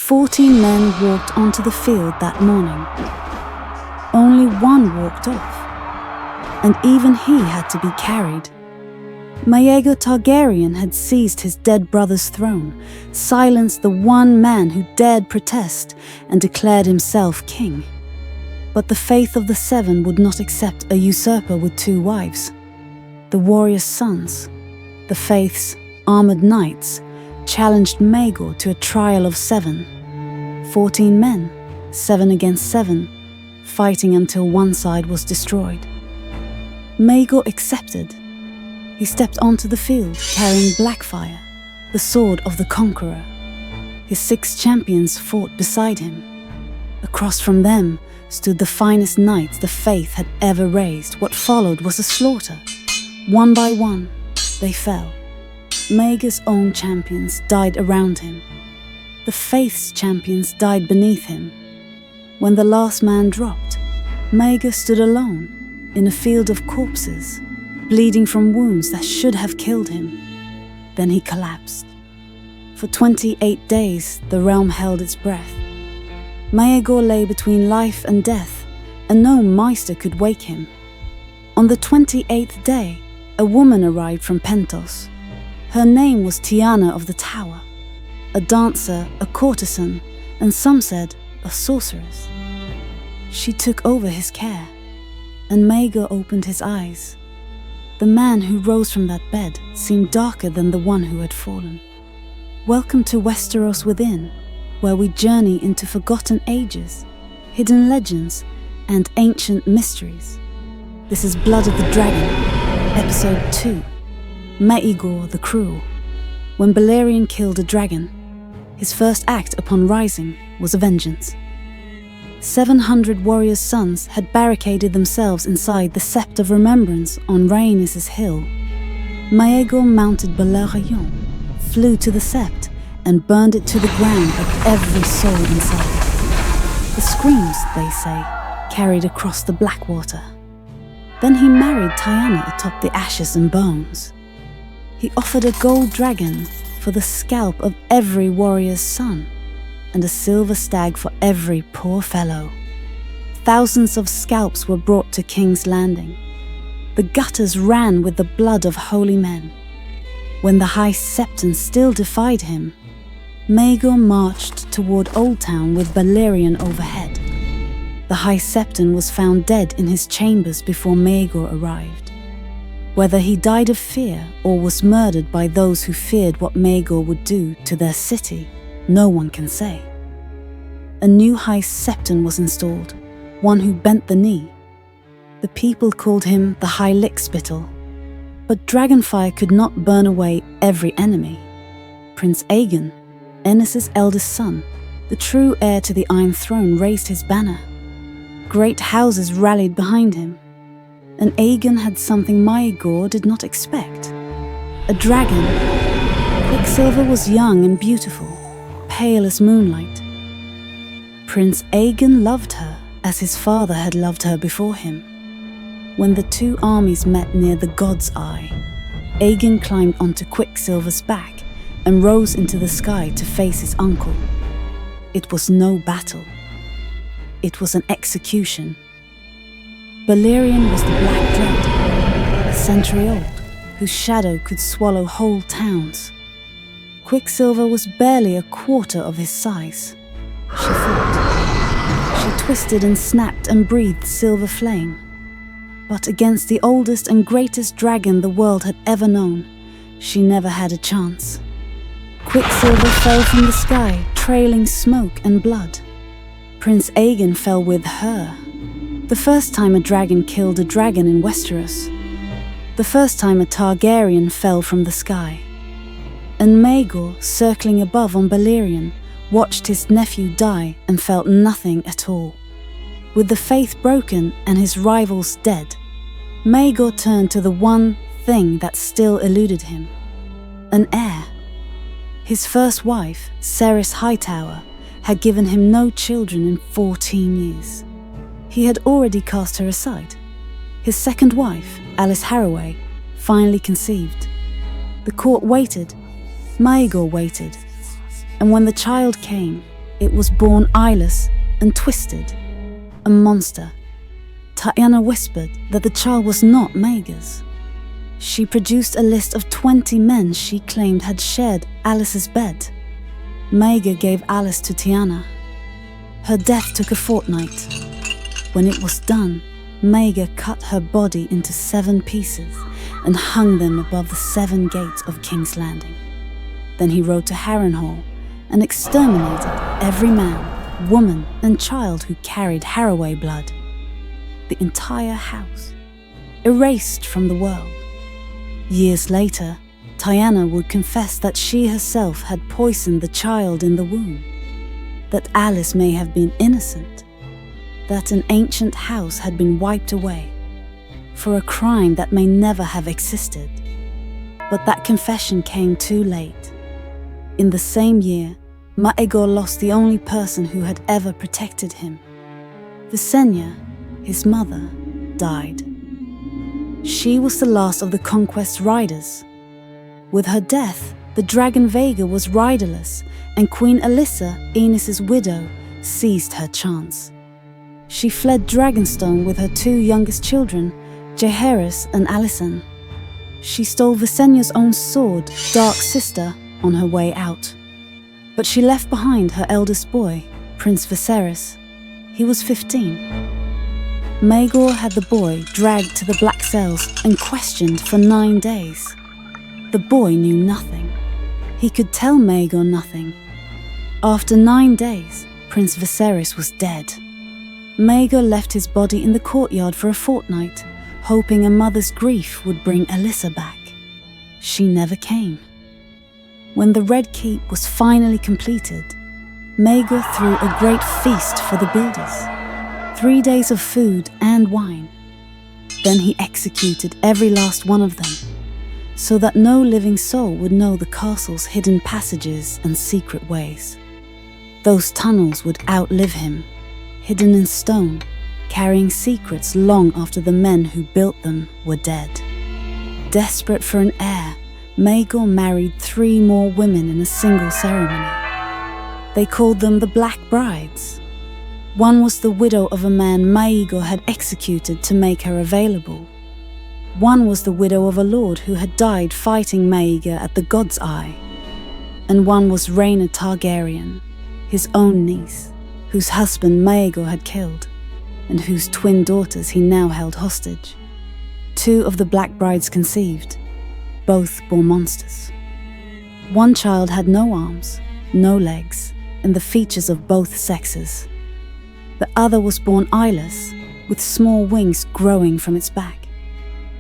14 men walked onto the field that morning. Only one walked off, and even he had to be carried. Maegor Targaryen had seized his dead brother's throne, silenced the one man who dared protest, and declared himself king. But the Faith of the Seven would not accept a usurper with 2 wives. The warriors' sons, the Faith's armored knights, challenged Maegor to a trial of 7. 14 men, 7 against 7, fighting until one side was destroyed. Maegor accepted. He stepped onto the field carrying Blackfire, the sword of the conqueror. His 6 champions fought beside him. Across from them stood the finest knights the Faith had ever raised. What followed was a slaughter. One by one, they fell. Maegor's own champions died around him. The Faith's champions died beneath him. When the last man dropped, Maegor stood alone in a field of corpses, bleeding from wounds that should have killed him. Then he collapsed. For 28 days, the realm held its breath. Maegor lay between life and death, and no Maester could wake him. On the 28th day, a woman arrived from Pentos. Her name was Tiana of the Tower, a dancer, a courtesan, and some said a sorceress. She took over his care, and Maegor opened his eyes. The man who rose from that bed seemed darker than the one who had fallen. Welcome to Westeros Within, where we journey into forgotten ages, hidden legends, and ancient mysteries. This is Blood of the Dragon, Episode 2, Maegor the Cruel. When Balerion killed a dragon, his first act upon rising was a vengeance. 700 warriors' sons had barricaded themselves inside the Sept of Remembrance on Aenys' hill. Maegor mounted Balerion, flew to the Sept, and burned it to the ground with every soul inside. The screams, they say, carried across the Blackwater. Then he married Tiana atop the ashes and bones. He offered a gold dragon for the scalp of every warrior's son, and a silver stag for every poor fellow. Thousands of scalps were brought to King's Landing. The gutters ran with the blood of holy men. When the High Septon still defied him, Maegor marched toward Old Town with Balerion overhead. The High Septon was found dead in his chambers before Maegor arrived. Whether he died of fear or was murdered by those who feared what Maegor would do to their city, no one can say. A new High Septon was installed, one who bent the knee. The people called him the High Lickspittle, but dragonfire could not burn away every enemy. Prince Aegon, Aenys' eldest son, the true heir to the Iron Throne, raised his banner. Great houses rallied behind him, and Aegon had something Maegor did not expect: a dragon. Quicksilver was young and beautiful, pale as moonlight. Prince Aegon loved her as his father had loved her before him. When the 2 armies met near the God's Eye, Aegon climbed onto Quicksilver's back and rose into the sky to face his uncle. It was no battle. It was an execution. Balerion was the Black Dread, a century old, whose shadow could swallow whole towns. Quicksilver was barely a quarter of his size. She fought. She twisted and snapped and breathed silver flame. But against the oldest and greatest dragon the world had ever known, she never had a chance. Quicksilver fell from the sky, trailing smoke and blood. Prince Aegon fell with her. The first time a dragon killed a dragon in Westeros. The first time a Targaryen fell from the sky. And Maegor, circling above on Balerion, watched his nephew die and felt nothing at all. With the faith broken and his rivals dead, Maegor turned to the one thing that still eluded him: an heir. His first wife, Cerys Hightower, had given him no children in 14 years. He had already cast her aside. His second wife, Alice Harroway, finally conceived. The court waited. Maegor waited. And when the child came, It was born eyeless and twisted, a monster. Tyaina whispered that the child was not Maegor's. She produced a list of 20 men she claimed had shared Alicent's bed. Maegor gave Alicent to Tyaina. Her death took a fortnight. When it was done, Maegor cut her body into 7 pieces and hung them above the 7 gates of King's Landing. Then he rode to Harrenhal and exterminated every man, woman, and child who carried Harroway blood. The entire house, erased from the world. Years later, Tyaina would confess that she herself had poisoned the child in the womb, that Alice may have been innocent, that an ancient house had been wiped away for a crime that may never have existed. But that confession came too late. In the same year, Maegor lost the only person who had ever protected him. Visenya, his mother, died. She was the last of the Conquest riders. With her death, the dragon Vhagar was riderless, and Queen Alyssa, Aenys' widow, seized her chance. She fled Dragonstone with her 2 youngest children, Jaehaerys and Alysanne. She stole Visenya's own sword, Dark Sister, on her way out. But she left behind her eldest boy, Prince Viserys. He was 15. Maegor had the boy dragged to the Black Cells and questioned for 9 days. The boy knew nothing. He could tell Maegor nothing. After 9 days, Prince Viserys was dead. Maegor left his body in the courtyard for a fortnight, hoping a mother's grief would bring Alyssa back. She never came. When the Red Keep was finally completed, Maegor threw a great feast for the builders. 3 days of food and wine. Then he executed every last one of them, so that no living soul would know the castle's hidden passages and secret ways. Those tunnels would outlive him, hidden in stone, carrying secrets long after the men who built them were dead. Desperate for an heir, Maegor married 3 more women in a single ceremony. They called them the Black Brides. One was the widow of a man Maegor had executed to make her available. One was the widow of a lord who had died fighting Maegor at the God's Eye. And one was Rhaena Targaryen, his own niece, whose husband Maegor had killed, and whose twin daughters he now held hostage. 2 of the Black Brides conceived. Both bore monsters. One child had no arms, no legs, and the features of both sexes. The other was born eyeless, with small wings growing from its back.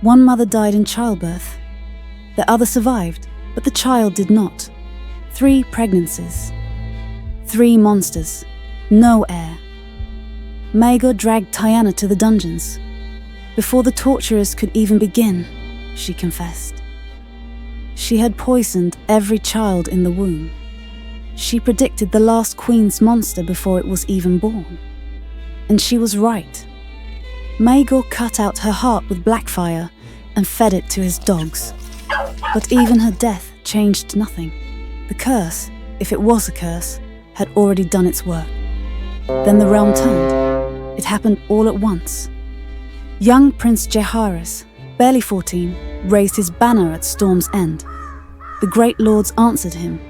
One mother died in childbirth. The other survived, but the child did not. 3 pregnancies. 3 monsters. No heir. Maegor dragged Tyaina to the dungeons. Before the torturers could even begin, she confessed. She had poisoned every child in the womb. She predicted the last queen's monster before it was even born. And she was right. Maegor cut out her heart with blackfire and fed it to his dogs. But even her death changed nothing. The curse, if it was a curse, had already done its work. Then the realm turned. It happened all at once. Young Prince Jaehaerys, barely 14, raised his banner at Storm's End. The great lords answered him.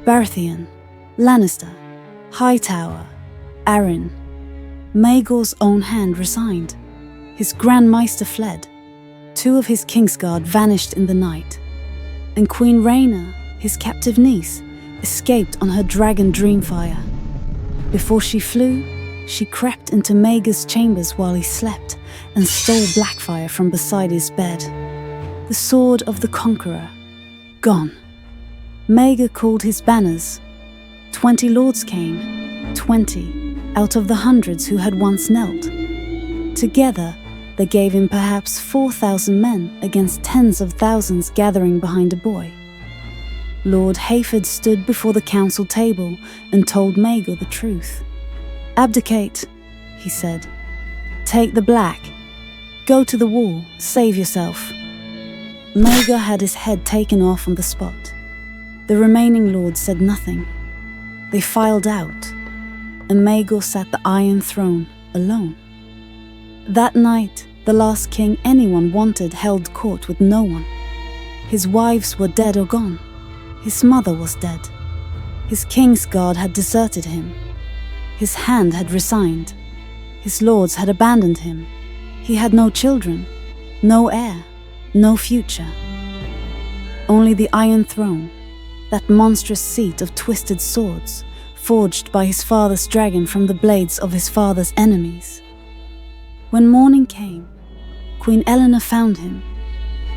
Baratheon, Lannister, Hightower, Arryn. Maegor's own hand resigned. His Grand Maester fled. 2 of his Kingsguard vanished in the night. And Queen Rhaena, his captive niece, escaped on her dragon Dreamfire. Before she flew, she crept into Maegor's chambers while he slept and stole Blackfire from beside his bed. The sword of the Conqueror, gone. Maegor called his banners. 20 lords came, 20 out of the hundreds who had once knelt. Together, they gave him perhaps 4,000 men against tens of thousands gathering behind a boy. Lord Hayford stood before the council table and told Maegor the truth. "Abdicate," he said. "Take the black. Go to the wall, save yourself." Maegor had his head taken off on the spot. The remaining lords said nothing. They filed out, and Maegor sat the Iron Throne alone. That night, the last king anyone wanted held court with no one. His wives were dead or gone. His mother was dead. His king's guard had deserted him. His hand had resigned. His lords had abandoned him. He had no children, no heir, no future. Only the Iron Throne, that monstrous seat of twisted swords, forged by his father's dragon from the blades of his father's enemies. When morning came, Queen Eleanor found him.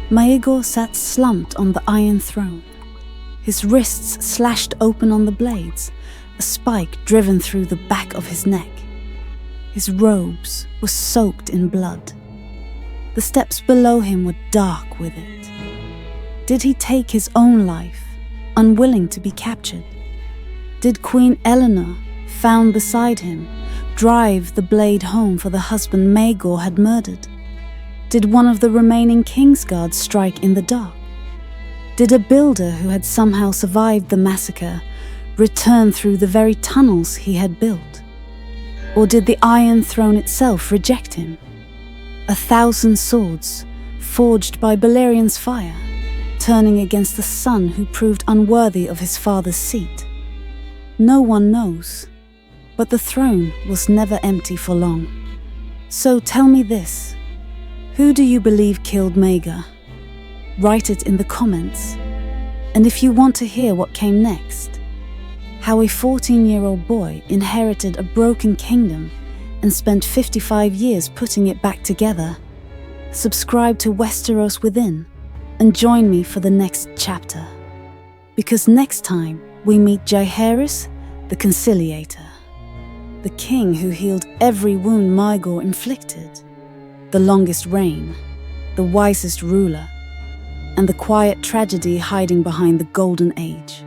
Maegor sat slumped on the Iron Throne, his wrists slashed open on the blades, a spike driven through the back of his neck. His robes were soaked in blood. The steps below him were dark with it. Did he take his own life, unwilling to be captured? Did Queen Eleanor, found beside him, drive the blade home for the husband Maegor had murdered? Did one of the remaining Kingsguard strike in the dark? Did a builder who had somehow survived the massacre return through the very tunnels he had built? Or did the Iron Throne itself reject him? 1,000 swords, forged by Balerion's fire, turning against the son who proved unworthy of his father's seat. No one knows, but the throne was never empty for long. So tell me this, who do you believe killed Maegor? Write it in the comments. And if you want to hear what came next, how a 14-year-old boy inherited a broken kingdom and spent 55 years putting it back together, subscribe to Westeros Within and join me for the next chapter. Because next time we meet Jaehaerys, the Conciliator, the king who healed every wound Maegor inflicted, the longest reign, the wisest ruler, and the quiet tragedy hiding behind the Golden Age.